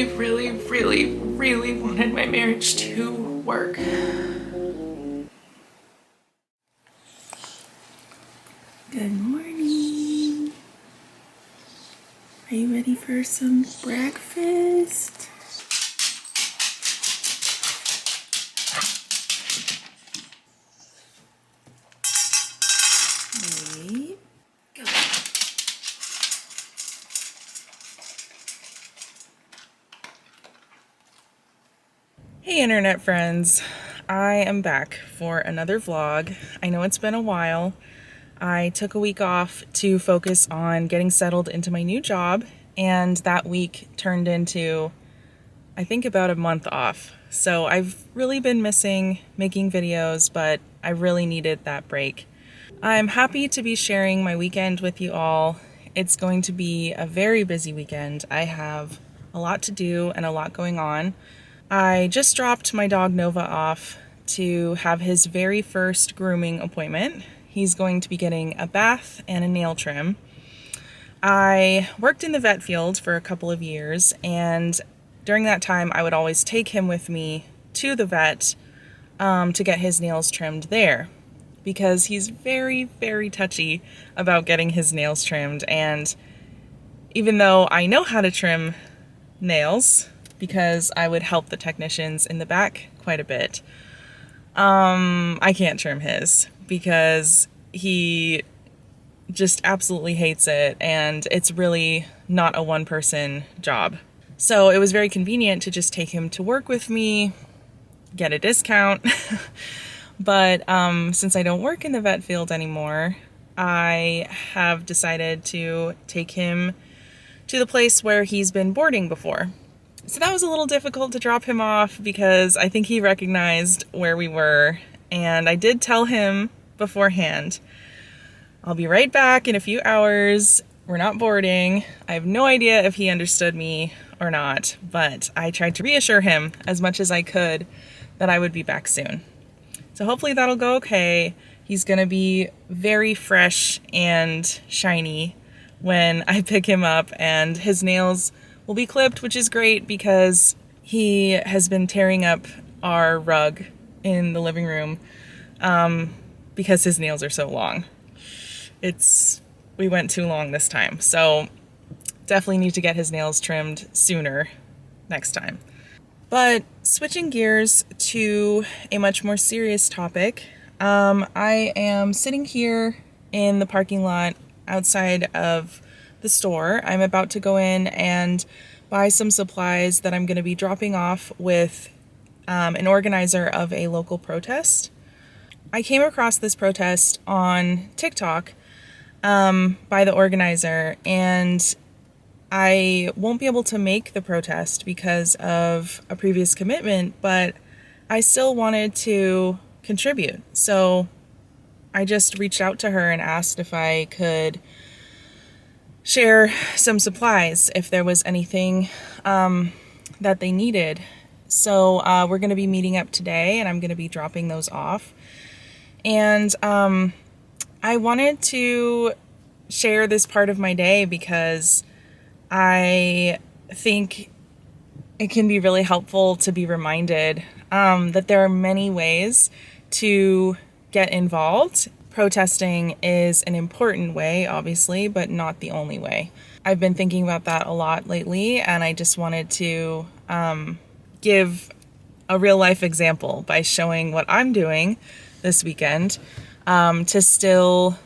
really, really, really, really wanted my marriage to work. Good morning. Are you ready for some breakfast? Wait. Go. Hey internet friends, I am back for another vlog. I know it's been a while. I took a week off to focus on getting settled into my new job, and that week turned into, I think, about a month off. So I've really been missing making videos, but I really needed that break. I'm happy to be sharing my weekend with you all. It's going to be a very busy weekend. I have a lot to do and a lot going on. I just dropped my dog Nova off to have his very first grooming appointment. He's going to be getting a bath and a nail trim. I worked in the vet field for a couple of years, and during that time I would always take him with me to the vet to get his nails trimmed there, because he's very, very touchy about getting his nails trimmed. And even though I know how to trim nails, because I would help the technicians in the back quite a bit, I can't trim his because he just absolutely hates it, and it's really not a one-person job. So it was very convenient to just take him to work with me, get a discount. But since I don't work in the vet field anymore, I have decided to take him to the place where he's been boarding before. So that was a little difficult to drop him off because I think he recognized where we were, and I did tell him beforehand, I'll be right back in a few hours. We're not boarding. I have no idea if he understood me or not, but I tried to reassure him as much as I could that I would be back soon. So hopefully that'll go okay. He's gonna be very fresh and shiny when I pick him up, and his nails will be clipped, which is great because he has been tearing up our rug in the living room because his nails are so long. We went too long this time, so definitely need to get his nails trimmed sooner next time. But switching gears to a much more serious topic, I am sitting here in the parking lot outside of the store. I'm about to go in and buy some supplies that I'm going to be dropping off with an organizer of a local protest. I came across this protest on TikTok by the organizer, and I won't be able to make the protest because of a previous commitment, but I still wanted to contribute. So I just reached out to her and asked if I could share some supplies if there was anything that they needed. So we're going to be meeting up today, and I'm going to be dropping those off. And I wanted to share this part of my day because I think it can be really helpful to be reminded that there are many ways to get involved. Protesting is an important way, obviously, but not the only way. I've been thinking about that a lot lately, and I just wanted to give a real life example by showing what I'm doing this weekend to still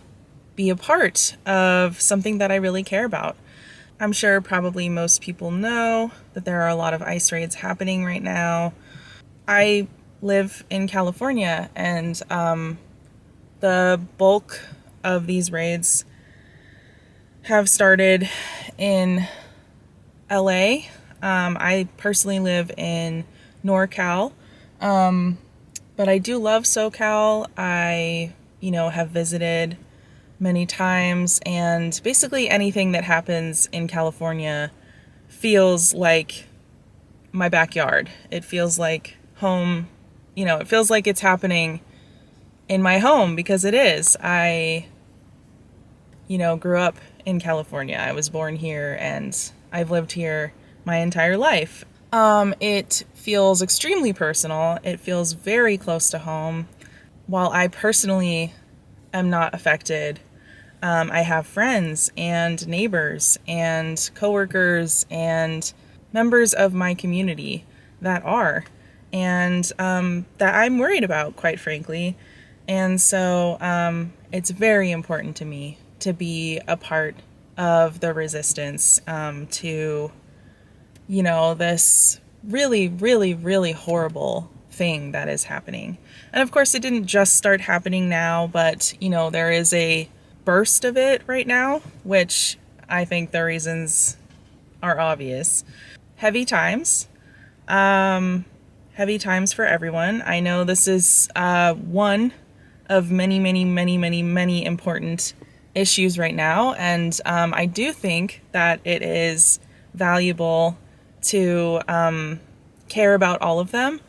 be a part of something that I really care about. I'm sure probably most people know that there are a lot of ICE raids happening right now. I live in California, and the bulk of these raids have started in LA. I personally live in NorCal, but I do love SoCal. I, have visited many times, and basically anything that happens in California feels like my backyard. It feels like home, it feels like it's happening in my home because it is. I, grew up in California. I was born here, and I've lived here my entire life. It feels extremely personal. It feels very close to home. While I personally am not affected, I have friends and neighbors and coworkers and members of my community that are, and that I'm worried about, quite frankly. And so it's very important to me to be a part of the resistance to, this really, really, really horrible thing that is happening. And of course, it didn't just start happening now, but, there is a burst of it right now, which I think the reasons are obvious. Heavy times. Heavy times for everyone. I know this is one of many, many, many, many, many important issues right now, and I do think that it is valuable to care about all of them.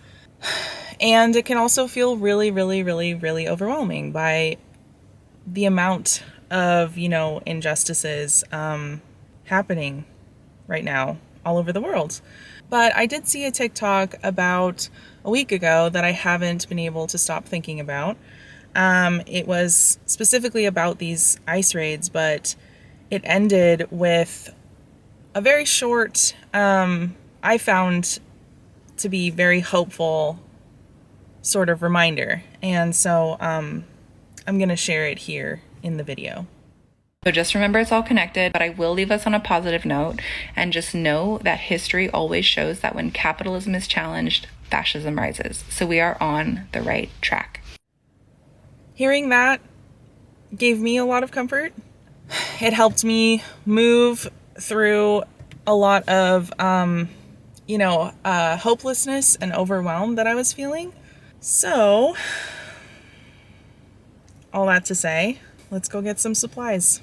And it can also feel really, really, really, really overwhelming by the amount of, injustices happening right now all over the world. But I did see a TikTok about a week ago that I haven't been able to stop thinking about. It was specifically about these ICE raids, but it ended with a very short, I found to be very hopeful sort of reminder. And so I'm going to share it here in the video. So just remember it's all connected, but I will leave us on a positive note, and just know that history always shows that when capitalism is challenged, fascism rises. So we are on the right track. Hearing that gave me a lot of comfort. It helped me move through a lot of, hopelessness and overwhelm that I was feeling. So, all that to say, let's go get some supplies.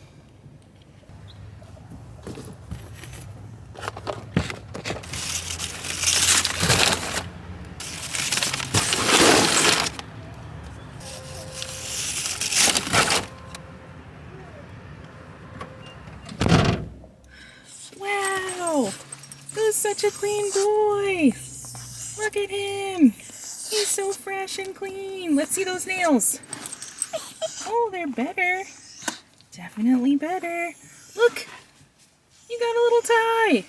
Wow! Who's such a clean boy? Look at him! He's so fresh and clean. Let's see those nails. Oh, they're better. Definitely better. Look! You got a little tie!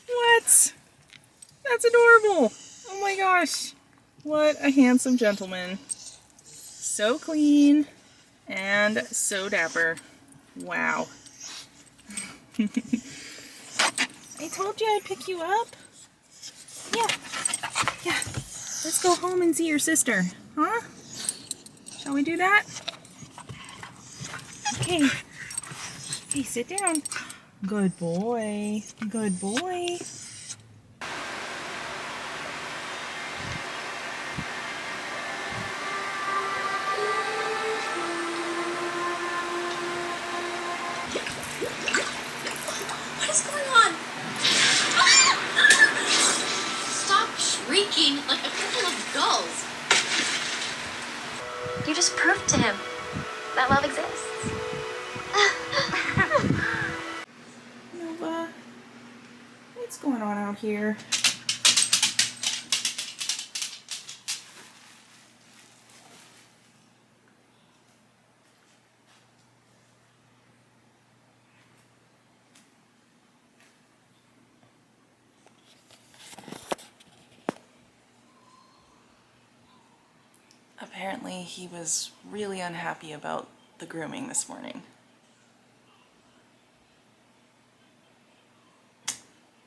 What? That's adorable! Oh my gosh! What a handsome gentleman. So clean and so dapper. Wow. I told you I'd pick you up. Yeah. Let's go home and see your sister. Huh? Shall we do that? Okay. Hey, sit down. Good boy. Good boy. What is going on? Stop shrieking like a couple of gulls. You just proved to him that love exists. Nova, what's going on out here? Apparently, he was really unhappy about the grooming this morning.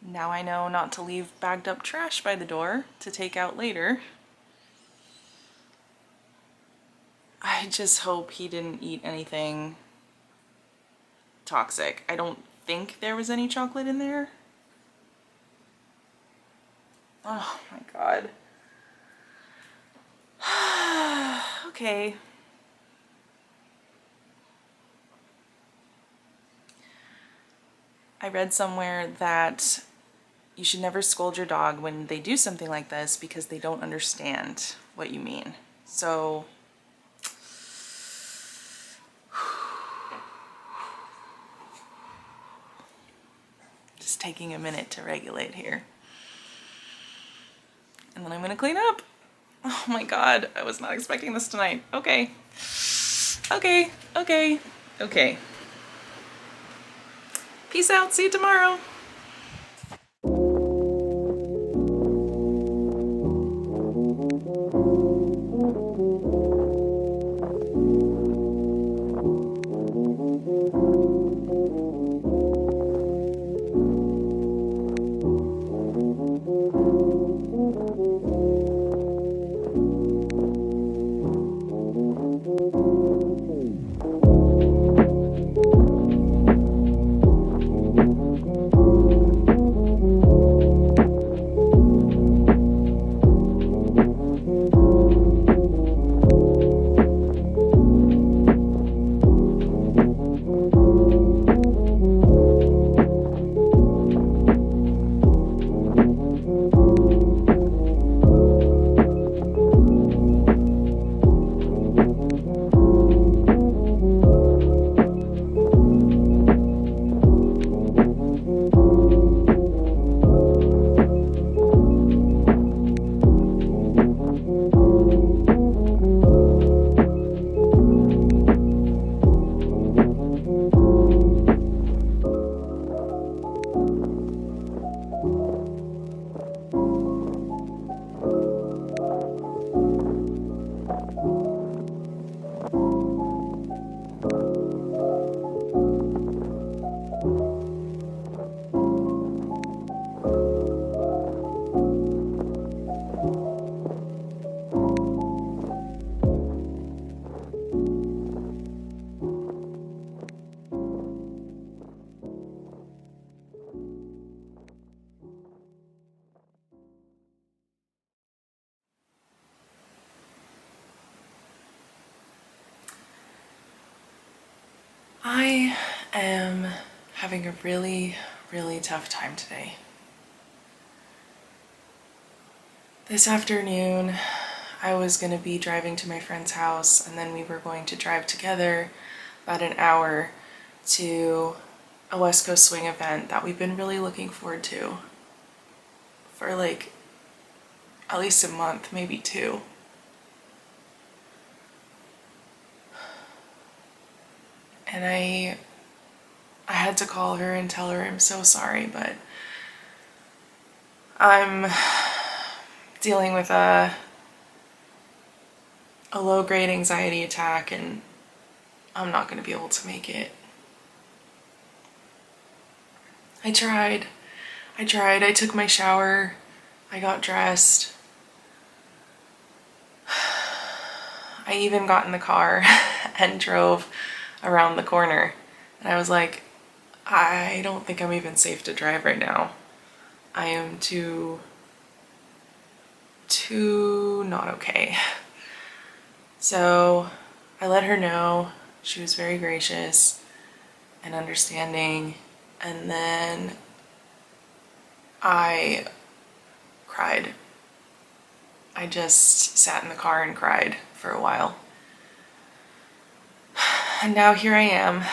Now I know not to leave bagged up trash by the door to take out later. I just hope he didn't eat anything toxic. I don't think there was any chocolate in there. Oh my god. Okay. I read somewhere that you should never scold your dog when they do something like this because they don't understand what you mean. So, Just taking a minute to regulate here. And then I'm gonna clean up. Oh my God, I was not expecting this tonight. Okay. Okay, okay, okay. Peace out, see you tomorrow. I am having a really, really tough time today. This afternoon, I was going to be driving to my friend's house, and then we were going to drive together about an hour to a West Coast swing event that we've been really looking forward to for like at least a month, maybe two. And I had to call her and tell her I'm so sorry, but I'm dealing with a low-grade anxiety attack, and I'm not going to be able to make it. I tried. I took my shower. I got dressed. I even got in the car and drove around the corner. And I was like, I don't think I'm even safe to drive right now. I am too not okay. So I let her know. She was very gracious and understanding. And then I cried. I just sat in the car and cried for a while. And now here I am,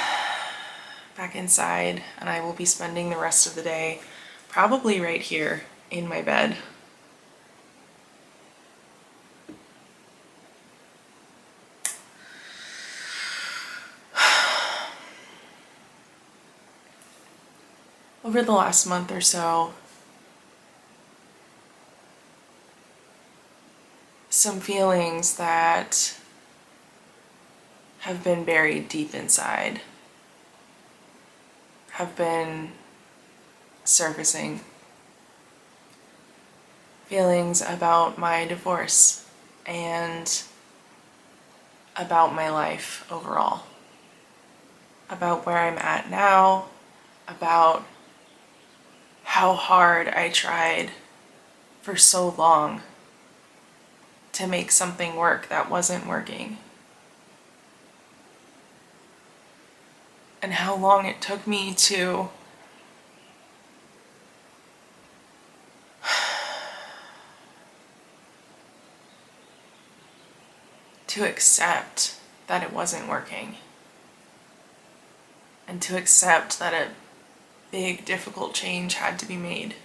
back inside, and I will be spending the rest of the day probably right here in my bed. Over the last month or so, some feelings that have been buried deep inside have been surfacing. Feelings about my divorce and about my life overall. About where I'm at now, about how hard I tried for so long to make something work that wasn't working. And how long it took me to accept that it wasn't working. And to accept that big, difficult change had to be made.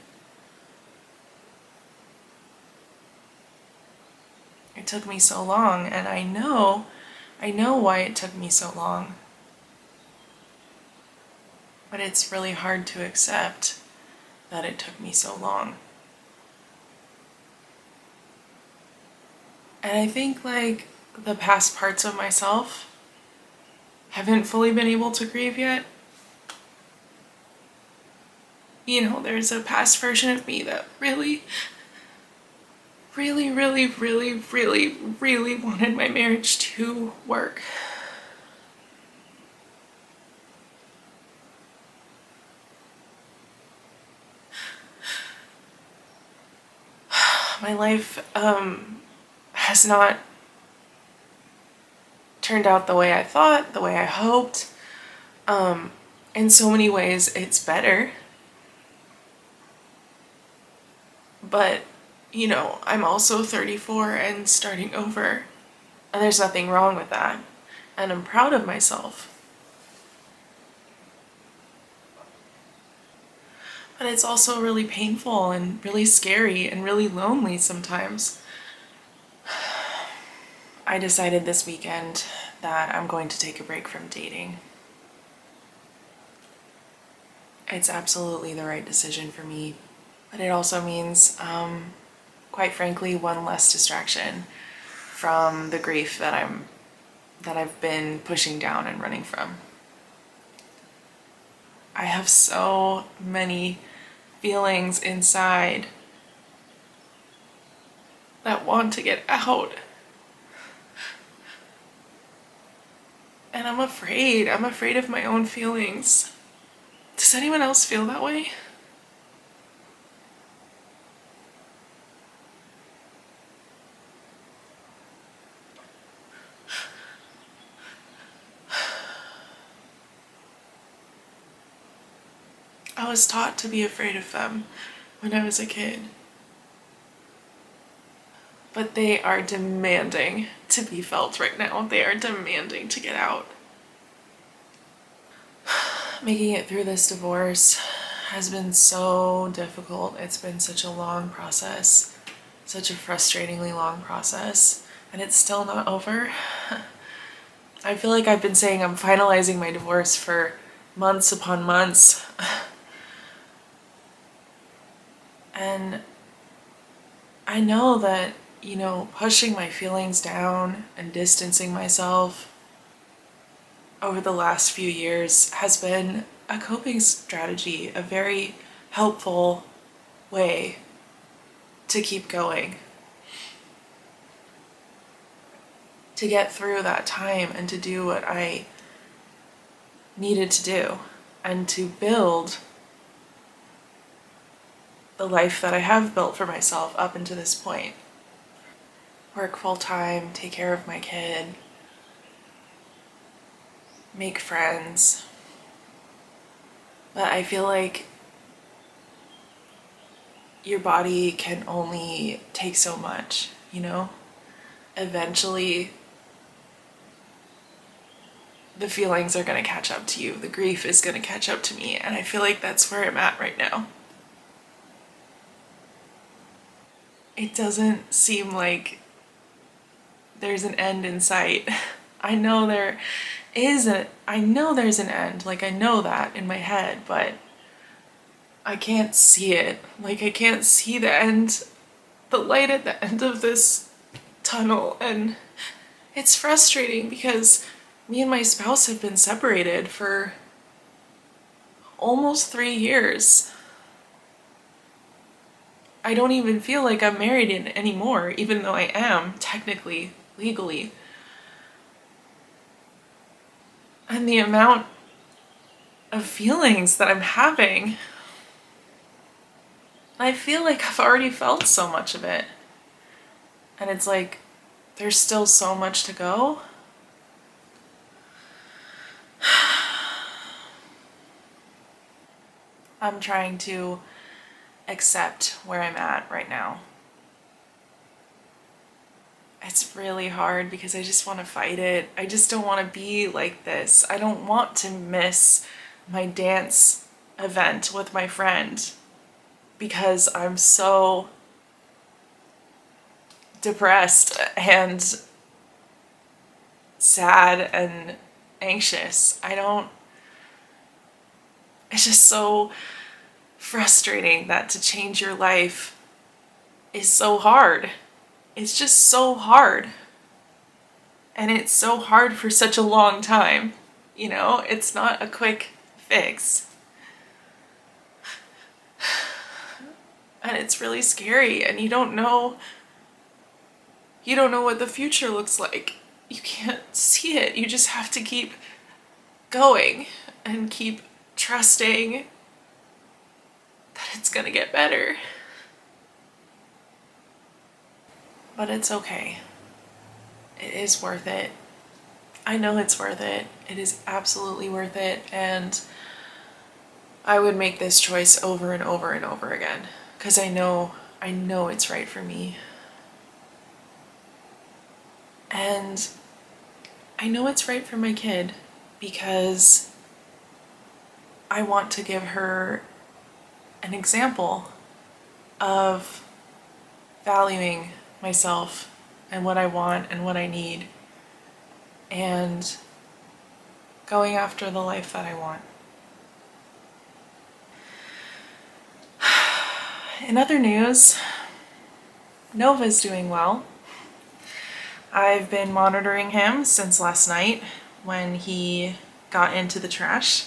It took me so long, and I know why it took me so long. But it's really hard to accept that it took me so long. And I think like the past parts of myself haven't fully been able to grieve yet. You know, there's a past version of me that really wanted my marriage to work. My life has not turned out the way I thought, the way I hoped. In so many ways, it's better. But, you know, I'm also 34 and starting over. And there's nothing wrong with that. And I'm proud of myself. But it's also really painful and really scary and really lonely sometimes. I decided this weekend that I'm going to take a break from dating. It's absolutely the right decision for me. But it also means, quite frankly, one less distraction from the grief that I've been pushing down and running from. I have so many feelings inside that want to get out. And I'm afraid of my own feelings. Does anyone else feel that way? I was taught to be afraid of them when I was a kid. But they are demanding to be felt right now. They are demanding to get out. Making it through this divorce has been so difficult. It's been such a long process, such a frustratingly long process, and it's still not over. I feel like I've been saying I'm finalizing my divorce for months upon months. And I know that, you know, pushing my feelings down and distancing myself over the last few years has been a coping strategy, a very helpful way to keep going, to get through that time and to do what I needed to do and to build the life that I have built for myself up until this point. Work full-time, take care of my kid, make friends. But I feel like your body can only take so much, you know? Eventually, the feelings are gonna catch up to you. The grief is gonna catch up to me, and I feel like that's where I'm at right now. It doesn't seem like there's an end in sight. I know there is I know there's an end, like I know that in my head, but I can't see it. Like I can't see the end, the light at the end of this tunnel, and it's frustrating because me and my spouse have been separated for almost 3 years. I don't even feel like I'm married anymore, even though I am, technically, legally. And the amount of feelings that I'm having, I feel like I've already felt so much of it. And it's like, there's still so much to go. I'm trying to accept where I'm at right now. It's really hard because I just want to fight it. I just don't want to be like this. I don't want to miss my dance event with my friend because I'm so depressed and sad and anxious. It's just so frustrating that to change your life is so hard. It's just so hard. And it's so hard for such a long time. You know, it's not a quick fix. And it's really scary, and you don't know what the future looks like. You can't see it. You just have to keep going and keep trusting that it's gonna get better. But it's okay. It is worth it. I know it's worth it. It is absolutely worth it, and I would make this choice over and over and over again because I know it's right for me. And I know it's right for my kid because I want to give her an example of valuing myself and what I want and what I need and going after the life that I want. In other news, Nova's doing well. I've been monitoring him since last night when he got into the trash,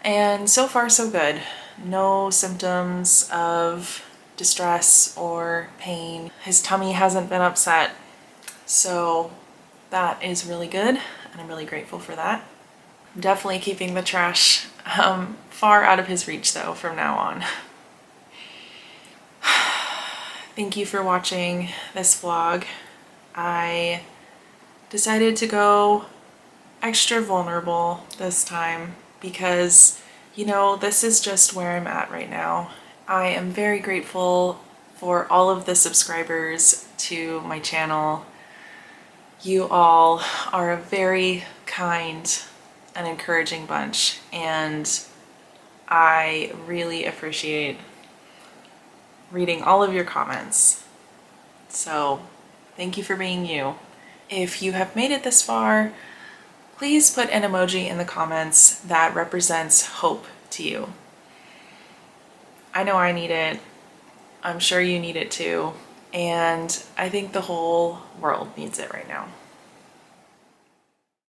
and so far so good. No symptoms of distress or pain. His tummy hasn't been upset, so that is really good, and I'm really grateful for that. I'm definitely keeping the trash far out of his reach though from now on. Thank you for watching this vlog. I decided to go extra vulnerable this time because, you know, this is just where I'm at right now. I am very grateful for all of the subscribers to my channel. You all are a very kind and encouraging bunch, and I really appreciate reading all of your comments. So thank you for being you. If you have made it this far, please put an emoji in the comments that represents hope to you. I know I need it. I'm sure you need it too. And I think the whole world needs it right now.